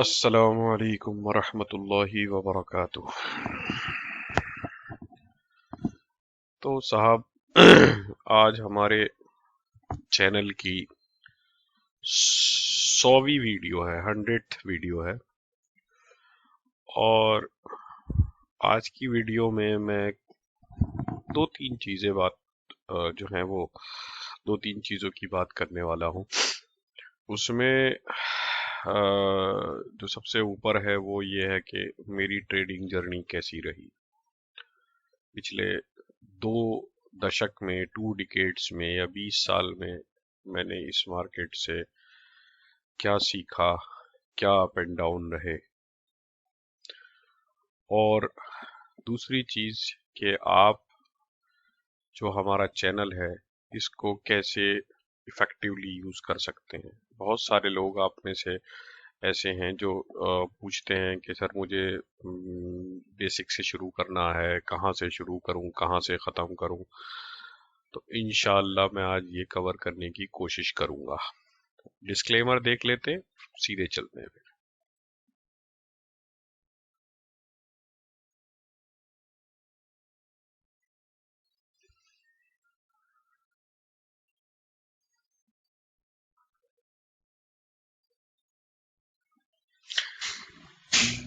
अस्सलामु अलैकुम वरहमतुल्लाहि वबरकातुह। तो साहब आज हमारे चैनल की 100वीं वीडियो है, 100th वीडियो है। और आज की वीडियो में मैं दो तीन चीजें जो है वो दो तीन चीजों की बात करने वाला हूँ। उसमें जो सबसे ऊपर है वो ये है कि मेरी ट्रेडिंग जर्नी कैसी रही पिछले 2 दशक में, 2 डिकेड्स में या 20 साल में। मैंने इस मार्केट से क्या सीखा, क्या अप एंड डाउन रहे। और दूसरी चीज कि आप जो हमारा चैनल है इसको कैसे इफेक्टिवली यूज कर सकते हैं। बहुत सारे लोग आप में से ऐसे हैं जो पूछते हैं कि सर मुझे बेसिक से शुरू करना है, कहाँ से शुरू करूं, कहाँ से ख़त्म करूं। तो इंशाअल्लाह मैं आज ये कवर करने की कोशिश करूंगा। डिस्क्लेमर देख लेते हैं, सीधे चलते हैं।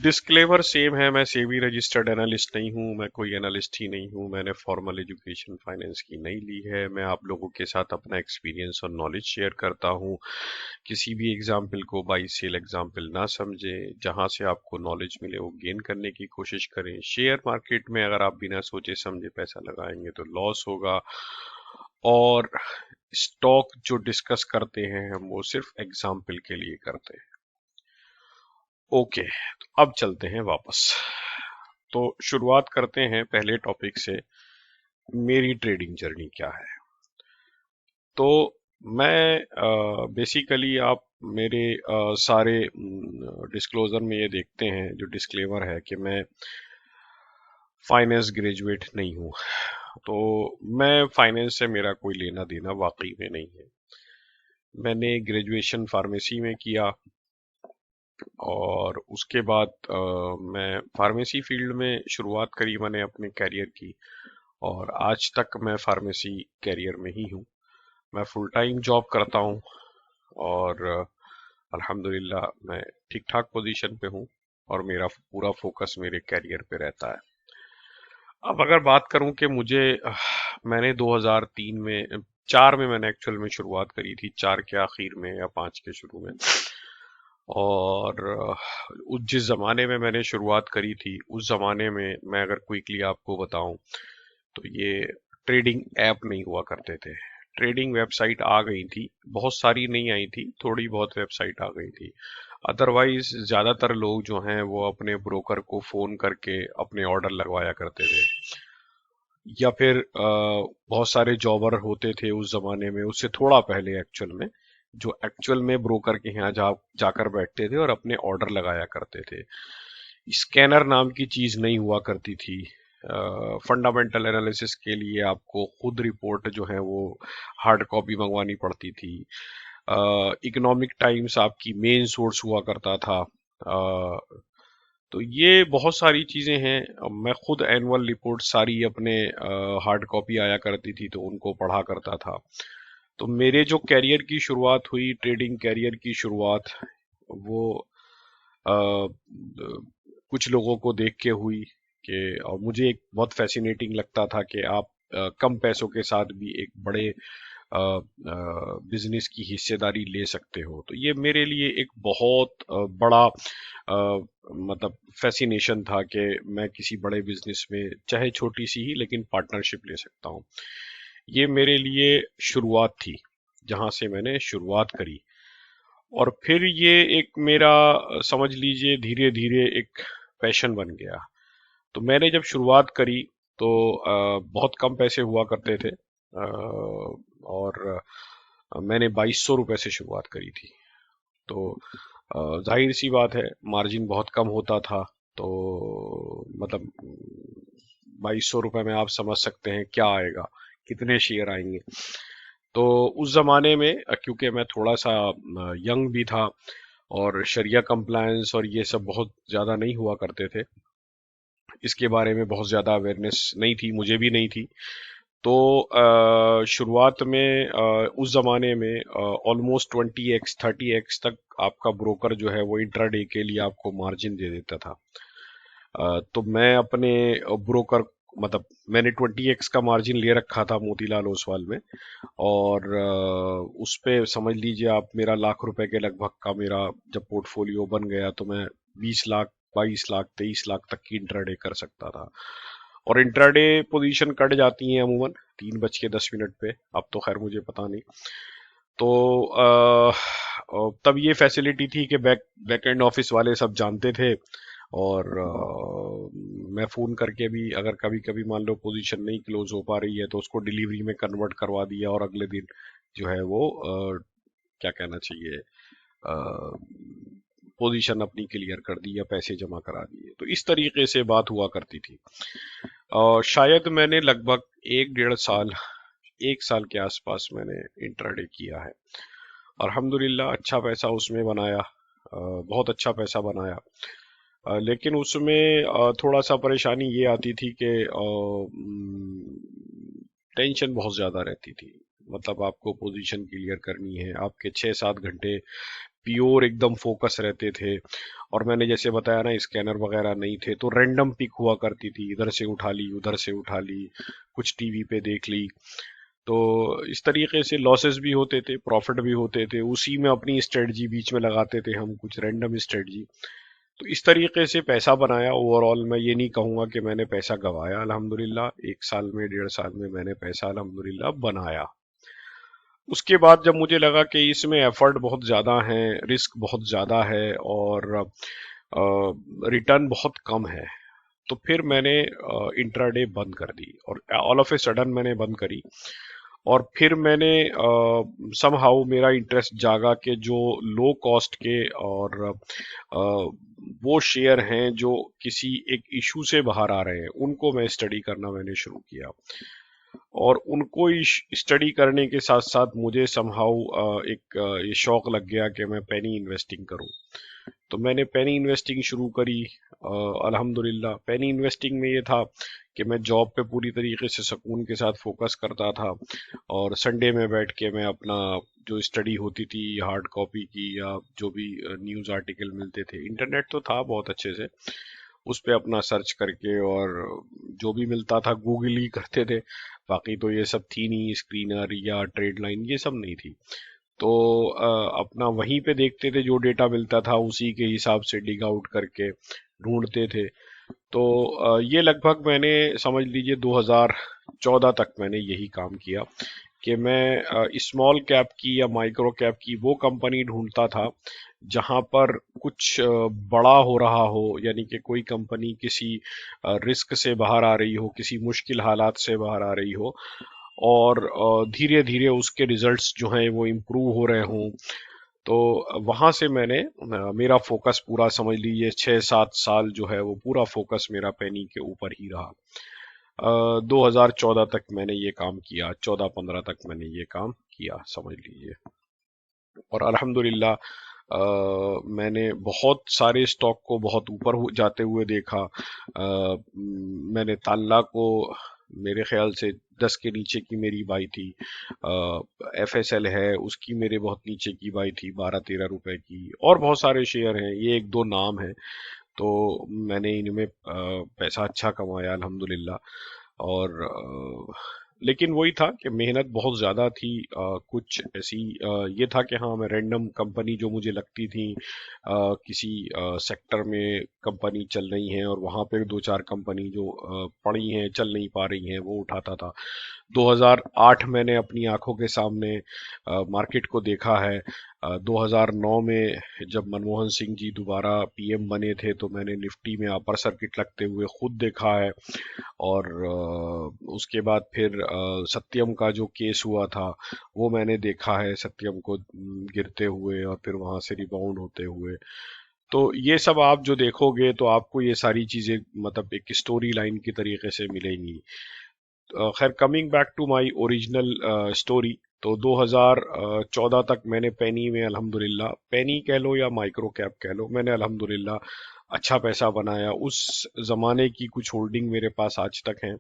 डिस्क्लेमर सेम है, मैं सेबी रजिस्टर्ड एनालिस्ट नहीं हूँ, मैं कोई एनालिस्ट ही नहीं हूँ, मैंने फॉर्मल एजुकेशन फाइनेंस की नहीं ली है। मैं आप लोगों के साथ अपना एक्सपीरियंस और नॉलेज शेयर करता हूँ। किसी भी एग्जाम्पल को बाई सेल एग्जाम्पल ना समझें, जहाँ से आपको नॉलेज मिले वो गेन करने की कोशिश करें। शेयर मार्केट में अगर आप बिना सोचे समझे पैसा लगाएंगे तो लॉस होगा। और स्टॉक जो डिस्कस करते हैं हम वो सिर्फ एग्जाम्पल के लिए करते हैं। ओके, तो अब चलते हैं वापस। तो शुरुआत करते हैं पहले टॉपिक से, मेरी ट्रेडिंग जर्नी क्या है। तो मैं बेसिकली आप मेरे सारे डिस्क्लोजर में ये देखते हैं, जो डिस्क्लेमर है कि मैं फाइनेंस ग्रेजुएट नहीं हूँ। तो मैं फाइनेंस से मेरा कोई लेना देना वाकई में नहीं है। मैंने ग्रेजुएशन फार्मेसी में किया और उसके बाद मैं फार्मेसी फील्ड में शुरुआत करी मैंने अपने कैरियर की, और आज तक मैं फार्मेसी कैरियर में ही हूँ। मैं फुल टाइम जॉब करता हूँ और अल्हम्दुलिल्लाह मैं ठीक ठाक पोजीशन पे हूँ और मेरा पूरा फोकस मेरे कैरियर पे रहता है। अब अगर बात करूं कि मुझे मैंने 2003 में 4 में मैंने एक्चुअल में शुरुआत करी थी, 4 के आखिर में या 5 के शुरू में। और जिस जमाने में मैंने शुरुआत करी थी उस जमाने में मैं अगर क्विकली आपको बताऊं तो ये ट्रेडिंग ऐप नहीं हुआ करते थे। ट्रेडिंग वेबसाइट आ गई थी, बहुत सारी नहीं आई थी, थोड़ी बहुत वेबसाइट आ गई थी। अदरवाइज ज्यादातर लोग जो हैं वो अपने ब्रोकर को फोन करके अपने ऑर्डर लगवाया करते थे, या फिर बहुत सारे जॉबर होते थे उस जमाने में, उससे थोड़ा पहले एक्चुअल में, जो एक्चुअल में ब्रोकर के यहाँ जाकर बैठते थे और अपने ऑर्डर लगाया करते थे। स्कैनर नाम की चीज नहीं हुआ करती थी। फंडामेंटल एनालिसिस के लिए आपको खुद रिपोर्ट जो है वो हार्ड कॉपी मंगवानी पड़ती थी। इकोनॉमिक टाइम्स आपकी मेन सोर्स हुआ करता था। तो ये बहुत सारी चीजें हैं। मैं खुद एनुअल रिपोर्ट सारी अपने हार्ड कॉपी आया करती थी तो उनको पढ़ा करता था। तो मेरे जो कैरियर की शुरुआत हुई, ट्रेडिंग कैरियर की शुरुआत, वो अ, कुछ लोगों को देख के हुई कि, और मुझे एक बहुत फैसिनेटिंग लगता था कि आप कम पैसों के साथ भी एक बड़े बिजनेस की हिस्सेदारी ले सकते हो। तो ये मेरे लिए एक बहुत बड़ा मतलब फैसिनेशन था कि मैं किसी बड़े बिजनेस में, चाहे छोटी सी ही, लेकिन पार्टनरशिप ले सकता हूँ। ये मेरे लिए शुरुआत थी, जहां से मैंने शुरुआत करी। और फिर ये एक मेरा समझ लीजिए धीरे धीरे एक पैशन बन गया। तो मैंने जब शुरुआत करी तो बहुत कम पैसे हुआ करते थे, और मैंने 2200 रुपए से शुरुआत करी थी। तो जाहिर सी बात है मार्जिन बहुत कम होता था। तो मतलब 2200 रुपए में आप समझ सकते हैं क्या आएगा, कितने शेयर आएंगे। तो उस जमाने में क्योंकि मैं थोड़ा सा यंग भी था اور شریعہ کمپلائنس اور یہ سب بہت زیادہ نہیں ہوا کرتے تھے. اس کے بارے میں بہت زیادہ اویئرنیس نہیں تھی، مجھے بھی نہیں تھی. تو شروعات میں اس زمانے میں آلموسٹ 20x 30x تک آپ کا بروکر جو ہے وہ انٹرا ڈے کے لیے آپ کو مارجن دے دیتا تھا. تو میں اپنے بروکر مطلب میں نے 20x کا مارجن لے رکھا تھا موتی لال اوسوال میں، اور اس پہ سمجھ لیجئے آپ میرا ₹1,00,000 کے لگ بھگ کا میرا جب پورٹ فولیو بن گیا تو میں 20 لاکھ 22 لاکھ 23 لاکھ تک کی انٹرا ڈے کر سکتا تھا. اور انٹرا ڈے پوزیشن کٹ جاتی ہیں عموماً 3:10 پہ، اب تو خیر مجھے پتا نہیں. تو تب یہ فیسلٹی تھی کہ بیک اینڈ آفس والے سب جانتے تھے، اور میں فون کر کے بھی اگر کبھی کبھی مان لو پوزیشن نہیں کلوز ہو پا رہی ہے تو اس کو ڈیلیوری میں کنورٹ کروا دیا، اور اگلے دن جو ہے وہ کیا کہنا چاہیے پوزیشن اپنی کلیئر کر دی یا پیسے جمع کرا دیے. تو اس طریقے سے بات ہوا کرتی تھی. شاید میں نے لگ بھگ 1 کے آس پاس میں نے انٹرا ڈے کیا ہے. الحمدللہ اچھا پیسہ اس میں بنایا، بہت اچھا پیسہ بنایا. لیکن اس میں تھوڑا سا پریشانی یہ آتی تھی کہ ٹینشن بہت زیادہ رہتی تھی. مطلب آپ کو پوزیشن کلیئر کرنی ہے، آپ کے 6-7 گھنٹے پیور ایک دم فوکس رہتے تھے. اور میں نے جیسے بتایا نا اسکینر وغیرہ نہیں تھے تو رینڈم پک ہوا کرتی تھی، ادھر سے اٹھا لی ادھر سے اٹھا لی، کچھ ٹی وی پہ دیکھ لی. تو اس طریقے سے لاسز بھی ہوتے تھے، پروفٹ بھی ہوتے تھے، اسی میں اپنی اسٹریٹجی بیچ میں لگاتے تھے ہم، کچھ رینڈم اسٹریٹجی. تو اس طریقے سے پیسہ بنایا. اوور آل میں یہ نہیں کہوں گا کہ میں نے پیسہ گوایا، الحمدللہ 1 سال میں 1.5 سال میں نے پیسہ الحمدللہ بنایا. اس کے بعد جب مجھے لگا کہ اس میں ایفرٹ بہت زیادہ ہیں، رسک بہت زیادہ ہے، اور ریٹرن بہت کم ہے، تو پھر میں نے انٹرا ڈے بند کر دی. اور آل آف اے سڈن میں نے بند کری. اور پھر میں نے سم ہاؤ میرا انٹرسٹ جاگا کہ جو لو کاسٹ کے اور وہ شیئر ہیں جو کسی ایک ایشو سے باہر آ رہے ہیں، ان کو میں اسٹڈی کرنا میں نے شروع کیا. اور ان کو اسٹڈی کرنے کے ساتھ ساتھ مجھے سم ہاؤ ایک یہ شوق لگ گیا کہ میں پینی انویسٹنگ کروں. تو میں نے پینی انویسٹنگ شروع کری. الحمدللہ پینی انویسٹنگ میں یہ تھا کہ میں جاب پہ پوری طریقے سے سکون کے ساتھ فوکس کرتا تھا، اور سنڈے میں بیٹھ کے میں اپنا جو اسٹڈی ہوتی تھی ہارڈ کاپی کی یا جو بھی نیوز آرٹیکل ملتے تھے، انٹرنیٹ تو تھا بہت اچھے سے، اس پہ اپنا سرچ کر کے اور جو بھی ملتا تھا گوگل ہی کرتے تھے. باقی تو یہ سب تھی نہیں، اسکرینر یا ٹریڈ لائن یہ سب نہیں تھی. تو اپنا وہیں پہ دیکھتے تھے، جو ڈیٹا ملتا تھا اسی کے حساب سے ڈگ آؤٹ کر کے ڈھونڈتے تھے. تو یہ لگ بھگ میں نے سمجھ لیجئے 2014 تک میں نے یہی کام کیا کہ میں اسمال کیپ کی یا مائکرو کیپ کی وہ کمپنی ڈھونڈتا تھا جہاں پر کچھ بڑا ہو رہا ہو، یعنی کہ کوئی کمپنی کسی رسک سے باہر آ رہی ہو، کسی مشکل حالات سے باہر آ رہی ہو، اور دھیرے دھیرے اس کے ریزلٹس جو ہیں وہ امپروو ہو رہے ہوں. تو وہاں سے میں نے میرا فوکس پورا سمجھ لیجیے 6-7 سال جو ہے وہ پورا فوکس میرا پینی کے اوپر ہی رہا. 2014 تک میں نے یہ کام کیا، 14-15 تک میں نے یہ کام کیا سمجھ لیجیے. اور الحمدللہ میں نے بہت سارے سٹاک کو بہت اوپر جاتے ہوئے دیکھا. میں نے تاللہ کو میرے خیال سے 10 کے نیچے کی میری بائی تھی. ایف ایس ایل ہے، اس کی میرے بہت نیچے کی بائی تھی 12-13 روپے کی. اور بہت سارے شیئر ہیں، یہ 1-2 نام ہیں. تو میں نے ان میں پیسہ اچھا کمایا الحمدللہ. اور لیکن وہی تھا کہ محنت بہت زیادہ تھی. کچھ ایسی یہ تھا کہ ہاں میں رینڈم کمپنی جو مجھے لگتی تھی کسی سیکٹر میں کمپنی چل رہی ہیں، اور وہاں پہ 2-4 کمپنی جو پڑی ہیں چل نہیں پا رہی ہیں وہ اٹھاتا تھا. 2008 میں نے اپنی آنکھوں کے سامنے مارکیٹ کو دیکھا ہے. 2009 میں جب منموہن سنگھ جی دوبارہ پی ایم بنے تھے تو میں نے نفٹی میں اپر سرکٹ لگتے ہوئے خود دیکھا ہے. اور اس کے بعد پھر ستیم کا جو کیس ہوا تھا وہ میں نے دیکھا ہے، ستیم کو گرتے ہوئے اور پھر وہاں سے ریباؤنڈ ہوتے ہوئے. تو یہ سب آپ جو دیکھو گے تو آپ کو یہ ساری چیزیں مطلب ایک اسٹوری لائن کی طریقے سے ملیں گی. خیر coming back to my original story, तो 2014 तक मैंने पेनी में अल्हम्दुलिल्लाह, पेनी कह लो या माइक्रो कैप कह लो, मैंने अल्हम्दुलिल्लाह अच्छा पैसा बनाया। उस जमाने की कुछ होल्डिंग मेरे पास आज तक है।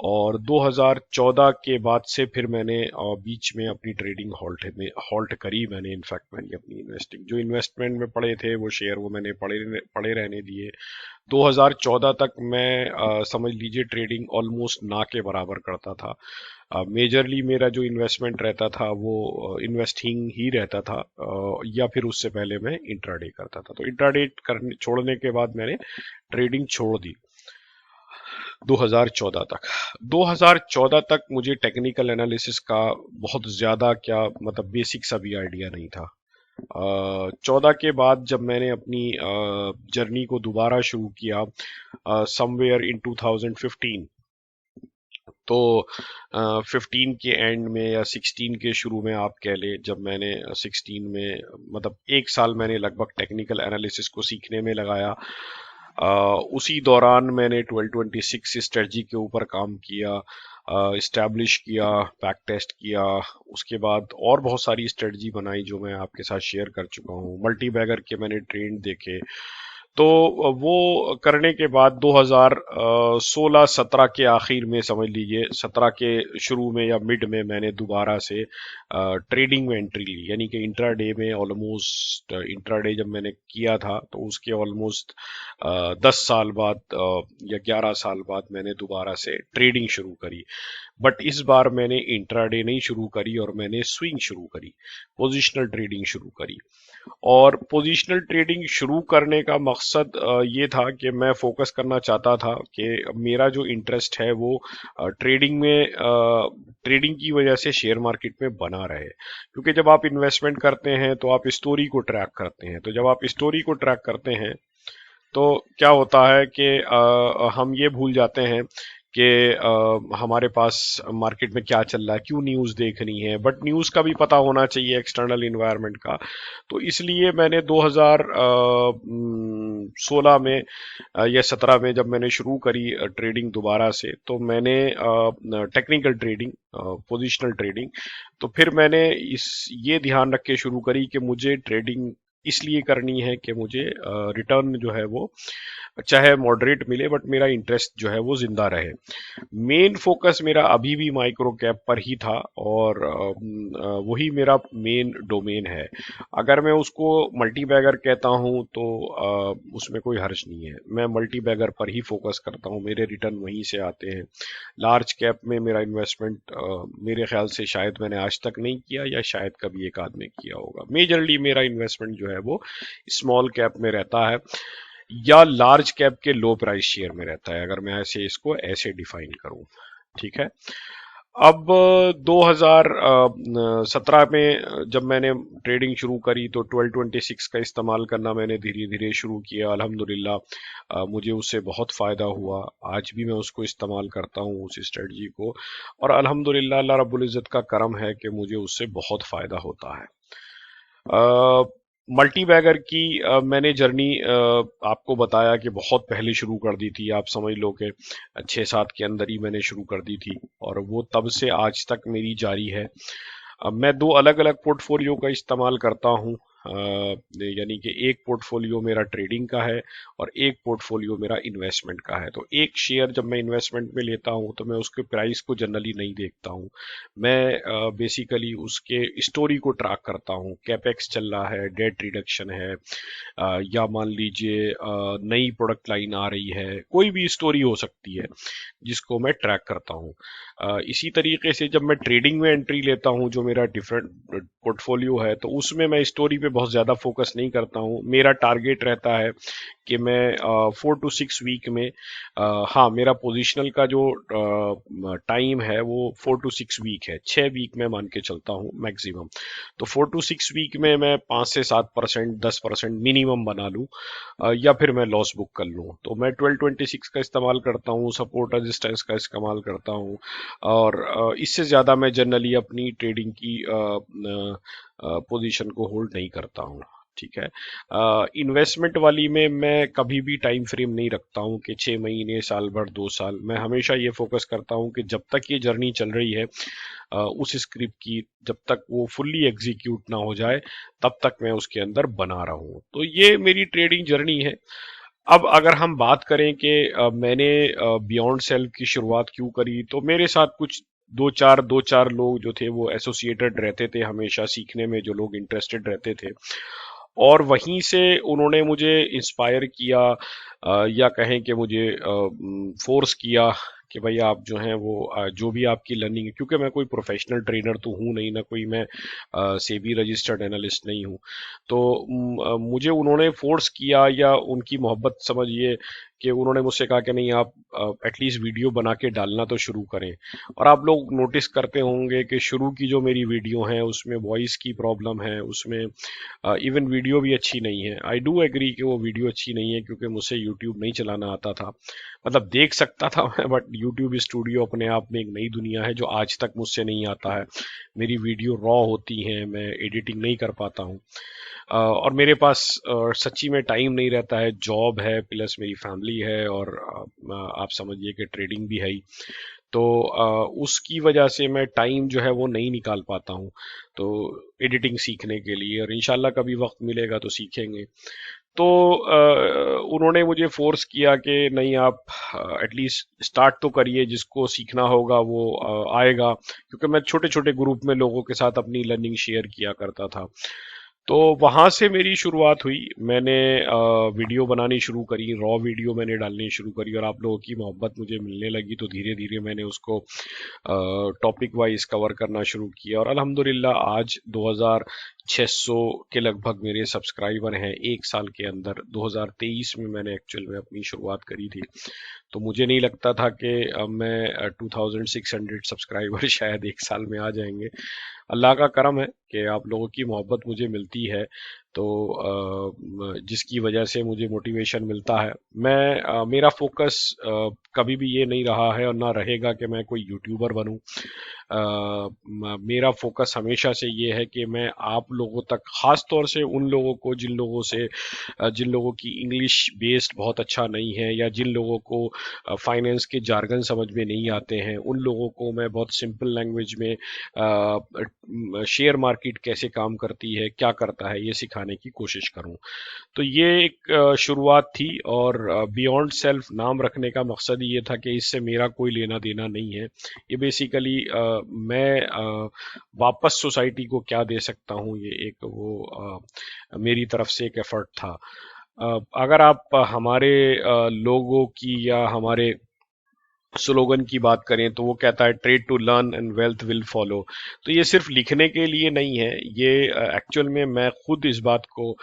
और 2014 के बाद से फिर मैंने बीच में अपनी ट्रेडिंग हॉल्ट करी मैंने। इनफैक्ट मैंने अपनी इन्वेस्टिंग जो इन्वेस्टमेंट में पड़े थे वो शेयर वो मैंने पड़े पड़े रहने दिए। 2014 तक मैं समझ लीजिए ट्रेडिंग ऑलमोस्ट ना के बराबर करता था। मेजरली मेरा जो इन्वेस्टमेंट रहता था वो इन्वेस्टिंग ही रहता था, या फिर उससे पहले मैं इंट्राडे करता था। तो इंट्राडे करने छोड़ने के बाद मैंने ट्रेडिंग छोड़ दी 2014 तक। 2014 तक मुझे टेक्निकल एनालिसिस का बहुत ज्यादा क्या मतलब बेसिक सा भी आइडिया नहीं था। 14 के बाद जब मैंने अपनी जर्नी को दोबारा शुरू किया समवेयर इन 2015, तो 15 के एंड में या 16 के शुरू में आप कह ले, जब मैंने 16 में मतलब एक साल मैंने लगभग टेक्निकल एनालिसिस को सीखने में लगाया। उसी दौरान मैंने 1226 स्ट्रेटजी के ऊपर काम किया, इस्टेब्लिश किया, बैक टेस्ट किया। उसके बाद और बहुत सारी स्ट्रेटजी बनाई जो मैं आपके साथ शेयर कर चुका हूँ। मल्टी बैगर के मैंने ट्रेंड देखे। तो वो करने के बाद 2016-17 के आखिर में समझ लीजिए, 17 के शुरू में या मिड में मैंने दोबारा से ट्रेडिंग में एंट्री ली। यानी कि इंट्राडे में ऑलमोस्ट, इंट्राडे जब मैंने किया था तो उसके ऑलमोस्ट 10 साल बाद या 11 साल बाद मैंने दोबारा से ट्रेडिंग शुरू करी। बट इस बार मैंने इंट्राडे नहीं शुरू करी और मैंने स्विंग शुरू करी, पोजिशनल ट्रेडिंग शुरू करी। और पोजीशनल ट्रेडिंग शुरू करने का मकसद ये था कि मैं फोकस करना चाहता था कि मेरा जो इंटरेस्ट है वो ट्रेडिंग में, ट्रेडिंग की वजह से शेयर मार्केट में बना रहे। क्योंकि जब आप इन्वेस्टमेंट करते हैं तो आप स्टोरी को ट्रैक करते हैं। तो जब आप स्टोरी को ट्रैक करते हैं तो क्या होता है कि हम ये भूल जाते हैं कि हमारे पास मार्केट में क्या चल रहा है, क्यों न्यूज़ देखनी है। बट न्यूज़ का भी पता होना चाहिए, एक्सटर्नल इन्वायरमेंट का। तो इसलिए मैंने 2016 में या 17 में जब मैंने शुरू करी ट्रेडिंग दोबारा से, तो मैंने टेक्निकल ट्रेडिंग, पोजिशनल ट्रेडिंग, तो फिर मैंने ये ध्यान रख के शुरू करी कि मुझे ट्रेडिंग इसलिए करनी है कि मुझे रिटर्न जो है वो चाहे मॉडरेट मिले बट मेरा इंटरेस्ट जो है वो जिंदा रहे। मेन फोकस मेरा अभी भी माइक्रो कैप पर ही था और वही मेरा मेन डोमेन है। अगर मैं उसको मल्टी बैगर कहता हूं तो उसमें कोई हर्ज नहीं है। मैं मल्टी बैगर पर ही फोकस करता हूं, मेरे रिटर्न वहीं से आते हैं। लार्ज कैप में मेरा इन्वेस्टमेंट मेरे ख्याल से शायद मैंने आज तक नहीं किया, या शायद कभी एक आध में किया होगा। मेजरली मेरा इन्वेस्टमेंट जो है वो स्मॉल कैप में रहता है या लार्ज कैप के लो प्राइस शेयर में रहता है, अगर मैं ऐसे इसको ऐसे डिफाइन करूं। ठीक है। अब 2017 में जब मैंने ट्रेडिंग शुरू करी तो 1226 का इस्तेमाल करना मैंने धीरे धीरे शुरू किया। अल्हम्दुलिल्लाह मुझे उससे बहुत फ़ायदा हुआ। आज भी मैं उसको इस्तेमाल करता हूँ, उस स्ट्रेटजी को, और अल्हम्दुलिल्लाह अल्लाह रब्बुल इज़्ज़त का करम है कि मुझे उससे बहुत फ़ायदा होता है। मल्टी बैगर की मैंने जर्नी आपको बताया कि बहुत पहले शुरू कर दी थी। आप समझ लो कि 6-7 के अंदर ही मैंने शुरू कर दी थी और वो तब से आज तक मेरी जारी है। मैं दो अलग अलग पोर्टफोलियो का इस्तेमाल करता हूँ। यानी कि एक पोर्टफोलियो मेरा ट्रेडिंग का है और एक पोर्टफोलियो मेरा इन्वेस्टमेंट का है। तो एक शेयर जब मैं इन्वेस्टमेंट में लेता हूँ तो मैं उसके प्राइस को जनरली नहीं देखता हूँ। मैं बेसिकली उसके स्टोरी को ट्रैक करता हूँ। कैपेक्स चल रहा है, डेट रिडक्शन है, या मान लीजिए नई प्रोडक्ट लाइन आ रही है, कोई भी स्टोरी हो सकती है जिसको मैं ट्रैक करता हूँ। इसी तरीके से जब मैं ट्रेडिंग में एंट्री लेता हूँ, जो मेरा डिफरेंट पोर्टफोलियो है, तो उसमें मैं स्टोरी पे बहुत ज़्यादा फोकस नहीं करता हूँ। मेरा टारगेट रहता है कि मैं 4 to 6 वीक में, हाँ, मेरा पोजिशनल का जो टाइम है वो 4 to 6 वीक है, 6 वीक में मान के चलता हूँ मैक्सिमम। तो 4 to 6 वीक में मैं 5 से 7%, 10% मिनिमम बना लूँ, या फिर मैं लॉस बुक कर लूँ। तो मैं 1226 का इस्तेमाल करता हूँ, सपोर्ट रेजिस्टेंस का इस्तेमाल करता हूँ, और इससे ज़्यादा मैं जनरली अपनी ट्रेडिंग की पोजीशन को होल्ड नहीं करता हूँ। ٹھیک ہے. انویسٹمنٹ والی میں کبھی بھی ٹائم فریم نہیں رکھتا ہوں کہ 6 مہینے، سال بھر، 2 سال. میں ہمیشہ یہ فوکس کرتا ہوں کہ جب تک یہ جرنی چل رہی ہے اس اسکرپٹ کی، جب تک وہ فلی ایگزیکیوٹ نہ ہو جائے تب تک میں اس کے اندر بنا رہا ہوں. تو یہ میری ٹریڈنگ جرنی ہے. اب اگر ہم بات کریں کہ میں نے بیونڈ سیلف کی شروعات کیوں کری، تو میرے ساتھ کچھ دو چار لوگ جو تھے وہ ایسوسیٹڈ رہتے تھے، ہمیشہ سیکھنے میں جو لوگ انٹرسٹڈ رہتے تھے، اور وہیں سے انہوں نے مجھے انسپائر کیا، یا کہیں کہ مجھے فورس کیا کہ بھائی آپ جو ہیں وہ جو بھی آپ کی لرننگ ہے، کیونکہ میں کوئی پروفیشنل ٹرینر تو ہوں نہیں، نہ کوئی میں سیبی رجسٹرڈ اینالسٹ نہیں ہوں. تو مجھے انہوں نے فورس کیا، یا ان کی محبت سمجھیے کہ انہوں نے مجھ سے کہا کہ نہیں آپ ایٹ لیسٹ ویڈیو بنا کے ڈالنا تو شروع کریں. اور آپ لوگ نوٹس کرتے ہوں گے کہ شروع کی جو میری ویڈیو ہیں اس میں وائس کی پرابلم ہے، اس میں ایون ویڈیو بھی اچھی نہیں ہے. آئی ڈو ایگری کہ وہ ویڈیو اچھی نہیں ہے، کیونکہ مجھ سے یوٹیوب نہیں چلانا آتا تھا. مطلب دیکھ سکتا تھا میں، بٹ یوٹیوب اسٹوڈیو اپنے آپ میں ایک نئی دنیا ہے جو آج تک مجھ سے نہیں آتا ہے. میری ویڈیو را ہوتی ہیں، میں ایڈیٹنگ نہیں کر پاتا ہوں، اور میرے پاس سچی میں ٹائم نہیں رہتا ہے. جاب ہے پلس میری فیملی ہے، اور آپ سمجھیے کہ ٹریڈنگ بھی ہے ہی. تو اس کی وجہ سے میں ٹائم جو ہے وہ نہیں نکال پاتا ہوں تو ایڈیٹنگ سیکھنے کے لیے. اور انشاءاللہ کبھی وقت ملے گا تو سیکھیں گے. تو انہوں نے مجھے فورس کیا کہ نہیں آپ ایٹ لیسٹ اسٹارٹ تو کریے، جس کو سیکھنا ہوگا وہ آئے گا، کیونکہ میں چھوٹے چھوٹے گروپ میں لوگوں کے ساتھ اپنی لرننگ شیئر کیا کرتا تھا. تو وہاں سے میری شروعات ہوئی. میں نے ویڈیو بنانی شروع کری، را ویڈیو میں نے ڈالنی شروع کری، اور آپ لوگوں کی محبت مجھے ملنے لگی تو دھیرے دھیرے میں نے اس کو ٹاپک وائز کور کرنا شروع کیا. اور الحمدللہ آج 2600 کے لگ بھگ میرے سبسکرائبر ہیں. 1 سال کے اندر 2023 میں نے ایکچوئل میں اپنی شروعات کری تھی. تو مجھے نہیں لگتا تھا کہ میں 2600 سبسکرائبر شاید 1 سال میں آ جائیں گے. اللہ کا کرم ہے کہ آپ لوگوں کی محبت مجھے ملتی ہے، تو جس کی وجہ سے مجھے موٹیویشن ملتا ہے. میرا فوکس کبھی بھی یہ نہیں رہا ہے اور نہ رہے گا کہ میں کوئی یوٹیوبر بنوں. میرا فوکس ہمیشہ سے یہ ہے کہ میں آپ لوگوں تک، خاص طور سے ان لوگوں کو جن لوگوں کی انگلش بیسڈ بہت اچھا نہیں ہے، یا جن لوگوں کو فائنینس کے جارگن سمجھ میں نہیں آتے ہیں، ان لوگوں کو میں بہت سمپل لینگویج میں شیئر مارکیٹ کیسے کام کرتی ہے، کیا کرتا ہے، یہ سکھانے کی کوشش کروں. تو یہ ایک شروعات تھی. اور بیونڈ سیلف نام رکھنے کا مقصد یہ تھا کہ اس سے میرا کوئی لینا دینا نہیں ہے. یہ بیسیکلی میں واپس سوسائٹی کو کیا دے سکتا ہوں، یہ ایک وہ میری طرف سے ایک ایفرٹ تھا. اگر آپ ہمارے لوگوں کی یا ہمارے سلوگن کی بات کریں تو وہ کہتا ہے trade to learn and wealth will follow. تو یہ صرف لکھنے کے لیے نہیں ہے، یہ ایکچوئل میں خود اس بات کو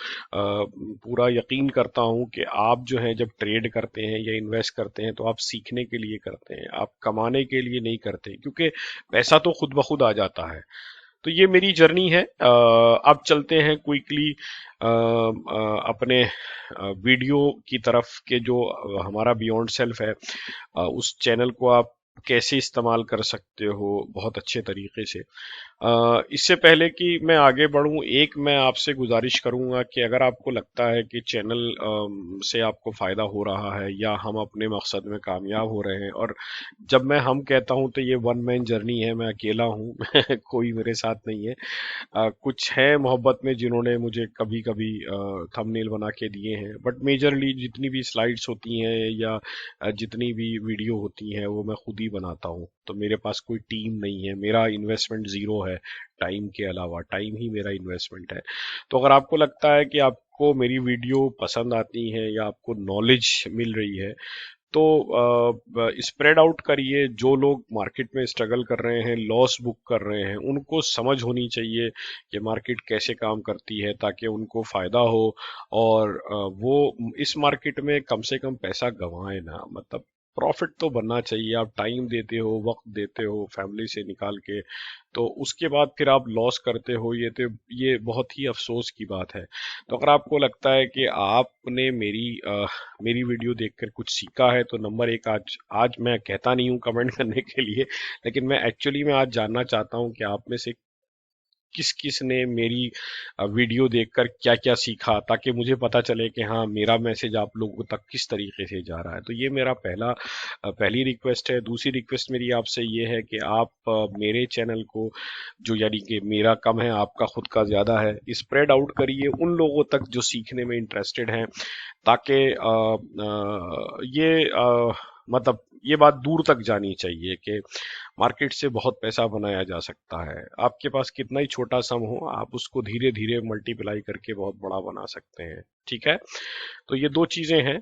پورا یقین کرتا ہوں کہ آپ جو ہیں جب ٹریڈ کرتے ہیں یا انویسٹ کرتے ہیں تو آپ سیکھنے کے لیے کرتے ہیں، آپ کمانے کے لیے نہیں کرتے، کیونکہ پیسہ تو خود بخود آ جاتا ہے. تو یہ میری جرنی ہے. اب چلتے ہیں کوئکلی اپنے ویڈیو کی طرف کہ جو ہمارا بیونڈ سیلف ہے، اس چینل کو آپ کیسے استعمال کر سکتے ہو بہت اچھے طریقے سے. اس سے پہلے کہ میں آگے بڑھوں، ایک میں آپ سے گزارش کروں گا کہ اگر آپ کو لگتا ہے کہ چینل سے آپ کو فائدہ ہو رہا ہے یا ہم اپنے مقصد میں کامیاب ہو رہے ہیں، اور جب میں ہم کہتا ہوں تو یہ ون مین جرنی ہے، میں اکیلا ہوں کوئی میرے ساتھ نہیں ہے. کچھ ہیں محبت میں جنہوں نے مجھے کبھی کبھی تھم نیل بنا کے دیے ہیں، بٹ میجرلی جتنی بھی سلائڈس ہوتی ہیں یا جتنی بھی ویڈیو ہوتی ہیں وہ میں خود ہی بناتا ہوں. تو میرے پاس کوئی ٹیم نہیں ہے، میرا انویسٹمنٹ زیرو ہے ٹائم کے علاوہ. ٹائم ہی میرا انویسٹمنٹ ہے. تو اگر آپ کو لگتا ہے کہ آپ کو میری ویڈیو پسند آتی ہیں یا آپ کو نالج مل رہی ہے تو اسپریڈ آؤٹ کریے. جو لوگ مارکیٹ میں اسٹرگل کر رہے ہیں، لاس بک کر رہے ہیں، ان کو سمجھ ہونی چاہیے کہ مارکیٹ کیسے کام کرتی ہے، تاکہ ان کو فائدہ ہو اور وہ اس مارکیٹ میں کم سے کم پیسہ گنوائیں نا. مطلب پروفٹ تو بننا چاہیے. آپ ٹائم دیتے ہو، وقت دیتے ہو فیملی سے نکال کے، تو اس کے بعد پھر آپ لاس کرتے ہو، یہ بہت ہی افسوس کی بات ہے. تو اگر آپ کو لگتا ہے کہ آپ نے میری ویڈیو دیکھ کر کچھ سیکھا ہے تو نمبر ایک، آج میں کہتا نہیں ہوں کمنٹ کرنے کے لیے، لیکن میں ایکچولی میں آج جاننا چاہتا ہوں کہ آپ میں سے किस किस ने मेरी वीडियो देखकर क्या क्या सीखा, ताकि मुझे पता चले कि हाँ मेरा मैसेज आप लोगों तक किस तरीके से जा रहा है। तो ये मेरा पहली रिक्वेस्ट है। दूसरी रिक्वेस्ट मेरी आपसे ये है कि आप मेरे चैनल को, जो यानी कि मेरा कम है आपका खुद का ज्यादा है, स्प्रेड आउट करिए उन लोगों तक जो सीखने में इंटरेस्टेड हैं, ताकि मतलब ये बात दूर तक जानी चाहिए कि मार्केट से बहुत पैसा बनाया जा सकता है। आपके पास कितना ही छोटा सम हो, आप उसको धीरे धीरे मल्टीप्लाई करके बहुत बड़ा बना सकते हैं। ठीक है, तो ये दो चीजें हैं।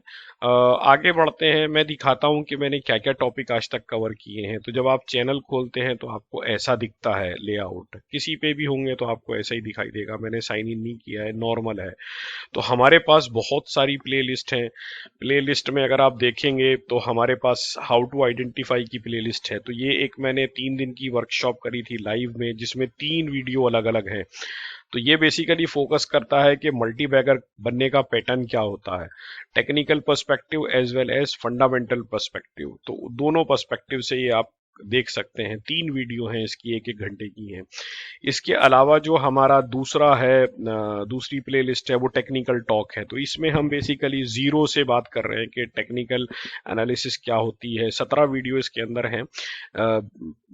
आगे बढ़ते हैं, मैं दिखाता हूं कि मैंने क्या क्या टॉपिक आज तक कवर किए हैं। तो जब आप चैनल खोलते हैं तो आपको ऐसा दिखता है लेआउट, किसी पे भी होंगे तो आपको ऐसा ही दिखाई देगा। मैंने साइन इन नहीं किया है, नॉर्मल है। तो हमारे पास बहुत सारी प्ले लिस्ट हैं। प्ले लिस्ट में अगर आप देखेंगे तो हमारे पास हाउ टू आइडेंटिफाई की प्ले लिस्ट है। तो ये एक मैंने 3 दिन की वर्कशॉप करी थी लाइव में, जिसमें 3 वीडियो अलग अलग हैं। तो ये बेसिकली फोकस करता है कि मल्टी बैगर बनने का पैटर्न क्या होता है, technical perspective as well as fundamental perspective. तो दोनों पर्सपेक्टिव से ये आप देख सकते हैं। 3 वीडियो हैं इसकी, 1-1 घंटे की हैं। इसके अलावा जो हमारा दूसरा है, दूसरी प्ले लिस्ट है, वो टेक्निकल टॉक है। तो इसमें हम बेसिकली जीरो से बात कर रहे हैं कि टेक्निकल एनालिसिस क्या होती है। 17 वीडियो इसके अंदर हैं,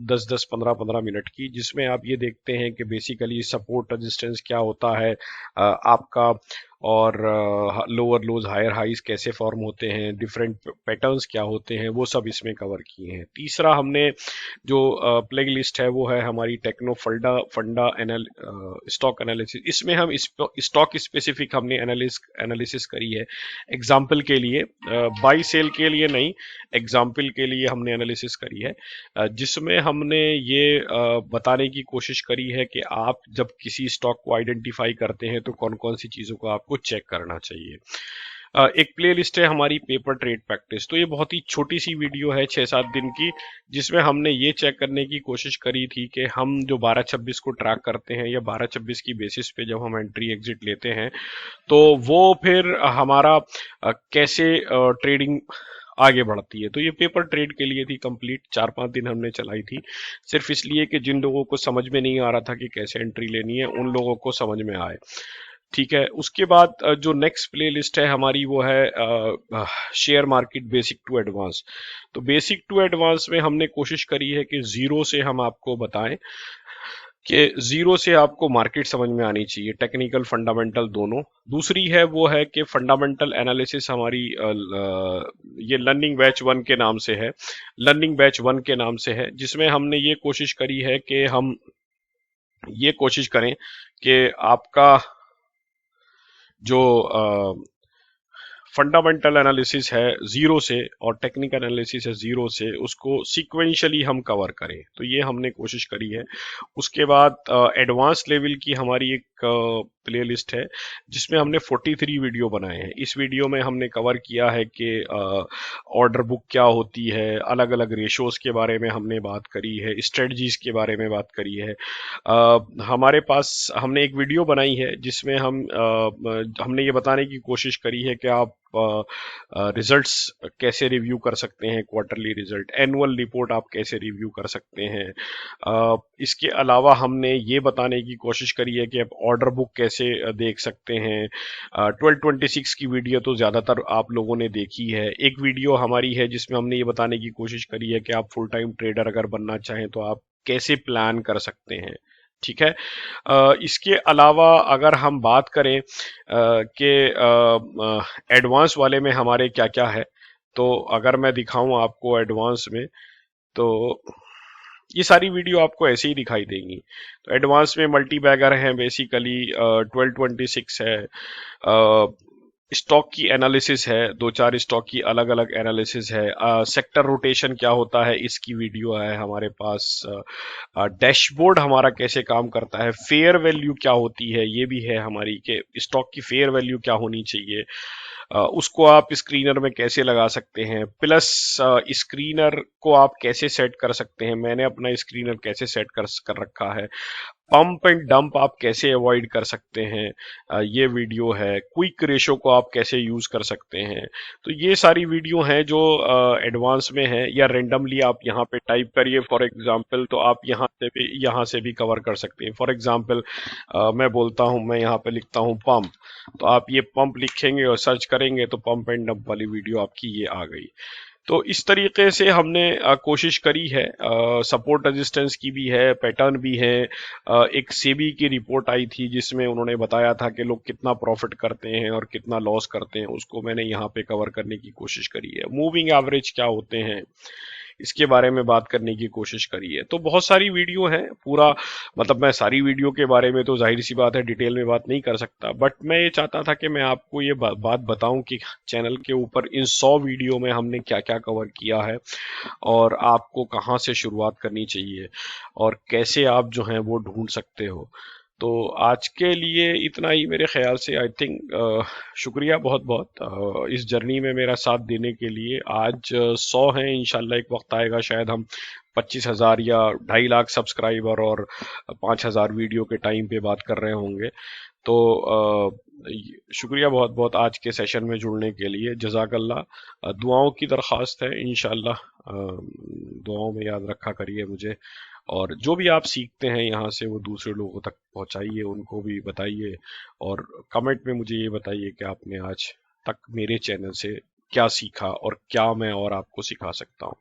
10-10, 15-15 मिनट की, जिसमें आप ये देखते हैं कि बेसिकली सपोर्ट रेजिस्टेंस क्या होता है आपका, और लोअर लोज हायर हाइज कैसे फॉर्म होते हैं, डिफरेंट पैटर्न्स क्या होते हैं, वो सब इसमें कवर किए हैं। तीसरा हमने जो प्ले लिस्ट है वो है हमारी टेक्नो फंडा स्टॉक एनालिसिस। इसमें हम स्टॉक स्पेसिफिक हमने एनालिसिस करी है। एग्जाम्पल के लिए, बाई सेल के लिए नहीं, एग्जाम्पल के लिए हमने एनालिसिस करी है, जिसमें हमने ये बताने की कोशिश करी है कि आप जब किसी स्टॉक को आइडेंटिफाई करते हैं तो कौन कौन सी चीजों को आपको चेक करना चाहिए। एक प्ले लिस्ट है हमारी पेपर ट्रेड प्रैक्टिस। तो ये बहुत ही छोटी सी वीडियो है, 6-7 दिन की, जिसमें हमने ये चेक करने की कोशिश करी थी कि हम जो 12-26 को ट्रैक करते हैं, या 12-26 की बेसिस पे जब हम एंट्री एग्जिट लेते हैं, तो वो फिर हमारा कैसे ट्रेडिंग आगे बढ़ती है। तो ये पेपर ट्रेड के लिए थी कंप्लीट, 4-5 दिन हमने चलाई थी, सिर्फ इसलिए कि जिन लोगों को समझ में नहीं आ रहा था कि कैसे एंट्री लेनी है, उन लोगों को समझ में आए। ठीक है, उसके बाद जो नेक्स्ट प्ले लिस्ट है हमारी वो है share market basic to advance. तो बेसिक टू एडवांस में हमने कोशिश करी है कि जीरो से हम आपको बताएं कि जीरो से आपको मार्केट समझ में आनी चाहिए, टेक्निकल फंडामेंटल दोनों। दूसरी है वो है कि फंडामेंटल एनालिसिस हमारी ये लर्निंग बैच 1 के नाम से है, लर्निंग बैच 1 के नाम से है, जिसमें हमने ये कोशिश करी है कि हम ये कोशिश करें कि आपका जो फंडामेंटल एनालिसिस है जीरो से और टेक्निकल एनालिसिस है जीरो से, उसको सीक्वेंशियली हम कवर करें। तो ये हमने कोशिश करी है। उसके बाद एडवांस लेवल की हमारी एक प्ले लिस्ट है, जिसमें हमने 43 वीडियो बनाए हैं। इस वीडियो में हमने कवर किया है कि ऑर्डर बुक क्या होती है, अलग अलग रेशोज के बारे में हमने बात करी है, स्ट्रेटजीज के बारे में बात करी है। हमारे पास हमने एक वीडियो बनाई है जिसमें हमने ये बताने की कोशिश करी है कि आप रिजल्ट्स कैसे रिव्यू कर सकते हैं, क्वार्टरली रिजल्ट, एनुअल रिपोर्ट आप कैसे रिव्यू कर सकते हैं। इसके अलावा हमने ये बताने की कोशिश करी है कि आप ऑर्डर बुक कैसे देख सकते हैं। 1226 की वीडियो तो ज्यादातर आप लोगों ने देखी है। एक वीडियो हमारी है जिसमें हमने ये बताने की कोशिश करी है कि आप फुल टाइम ट्रेडर अगर बनना चाहें तो आप कैसे प्लान कर सकते हैं। ठीक है, इसके अलावा अगर हम बात करें कि एडवांस वाले में हमारे क्या क्या है, तो अगर मैं दिखाऊं आपको एडवांस में, तो ये सारी वीडियो आपको ऐसे ही दिखाई देंगी। तो एडवांस में मल्टी बैगर है, बेसिकली 1226 है, स्टॉक की एनालिसिस है, 2-4 स्टॉक की अलग अलग एनालिसिस है, सेक्टर रोटेशन क्या होता है इसकी वीडियो है हमारे पास, डैशबोर्ड हमारा कैसे काम करता है, फेयर वैल्यू क्या होती है ये भी है हमारी, कि स्टॉक की फेयर वैल्यू क्या होनी चाहिए, उसको आप स्क्रीनर में कैसे लगा सकते हैं, प्लस स्क्रीनर को आप कैसे सेट कर सकते हैं। मैंने अपना स्क्रीनर कैसे सेट कर रखा है, पंप एंड डंप आप कैसे अवॉइड कर सकते हैं, ये वीडियो है। क्विक रेशो को आप कैसे यूज कर सकते हैं, तो ये सारी वीडियो हैं जो एडवांस में है। या रेंडमली आप यहाँ पे टाइप करिए फॉर एग्जांपल, तो आप यहाँ से भी कवर कर सकते हैं। फॉर एग्जांपल मैं बोलता हूँ, मैं यहाँ पे लिखता हूँ पंप, तो आप ये पंप लिखेंगे और सर्च करेंगे तो पंप एंड डंप वाली वीडियो आपकी ये आ गई। तो इस तरीके से हमने कोशिश करी है। सपोर्ट रेजिस्टेंस की भी है, पैटर्न भी है। एक सेबी की रिपोर्ट आई थी जिसमें उन्होंने बताया था कि लोग कितना प्रॉफिट करते हैं और कितना लॉस करते हैं, उसको मैंने यहाँ पे कवर करने की कोशिश करी है। मूविंग एवरेज क्या होते हैं, इसके बारे में बात करने की कोशिश करी है। तो बहुत सारी वीडियो है, पूरा मतलब मैं सारी वीडियो के बारे में तो जाहिर सी बात है डिटेल में बात नहीं कर सकता, बट मैं ये चाहता था कि मैं आपको ये बात बताऊं कि चैनल के ऊपर इन 100 वीडियो में हमने क्या क्या कवर किया है और आपको कहाँ से शुरुआत करनी चाहिए और कैसे आप जो हैं वो ढूंढ सकते हो। तो आज के लिए इतना ही मेरे ख्याल से। आई थिंक शुक्रिया बहुत बहुत इस जर्नी में मेरा साथ देने के लिए। आज 100 हैं, इंशाल्लाह एक वक्त आएगा शायद हम 25,000 या 2.5 लाख सब्सक्राइबर और 5,000 वीडियो के टाइम पे बात कर रहे होंगे। तो शुक्रिया बहुत बहुत आज के सेशन में जुड़ने के लिए। जज़ाकल्लाह। दुआओं की दरख्वास्त है, इंशाल्लाह दुआओं में याद रखा करिए मुझे। और जो भी आप सीखते हैं यहाँ से वो दूसरे लोगों तक पहुँचाइए, उनको भी बताइए। और कमेंट में मुझे ये बताइए कि आपने आज तक मेरे चैनल से क्या सीखा और क्या मैं और आपको सिखा सकता हूँ।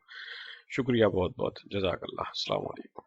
शुक्रिया बहुत बहुत। जज़ाकल्लाह। अस्सलाम वालेकुम।